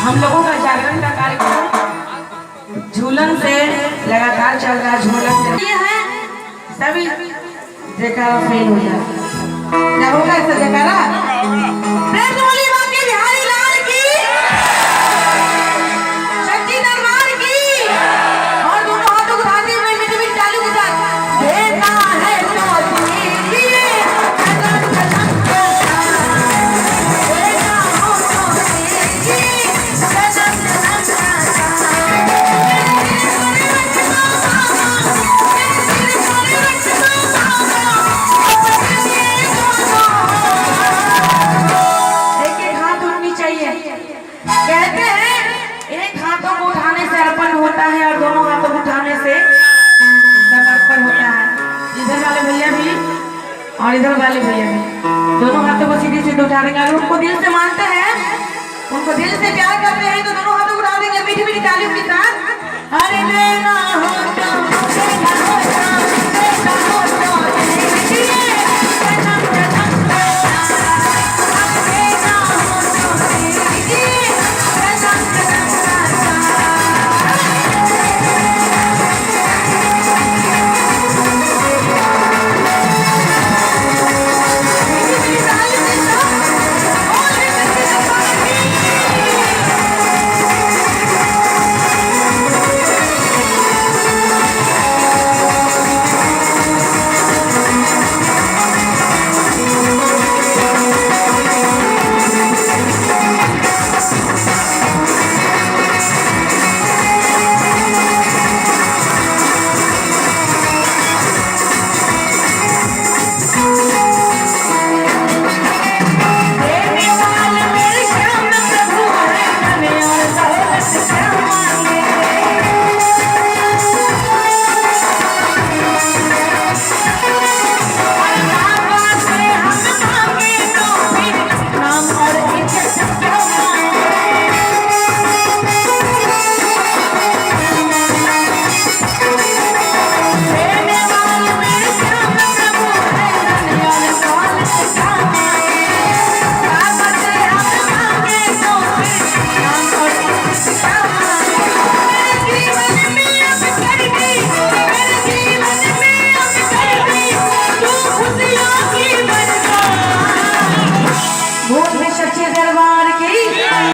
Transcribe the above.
हम लोगों का जागरण का कार्यक्रम झूलन से लगातार चल रहा है। झूलन से ये है सभी जयकारा फेल हो जाए। क्या होगा ऐसा जयकारा? बिहारी लाल की, सच्ची दरबार की, और दोनों हाथों को उठाते हुए मीठी मीठी तालियों के साथ देना है तो दीजिए, कदम कदम के साथ देना हो तो दीजिए, कदम कदम के कहते हैं एक हाथों को उठाने से अर्पण होता है और दोनों हाथों को उठाने से समर्पण होता है। इधर वाले भैया भी और इधर वाले भैया भी दोनों हाथों को सीधे सीधे उठा देंगे। अगर उनको दिल से मानते हैं, उनको दिल से प्यार करते हैं तो दोनों हाथों को उठा देंगे मीठी मीठी तालियों के साथ। अरे देना हो तो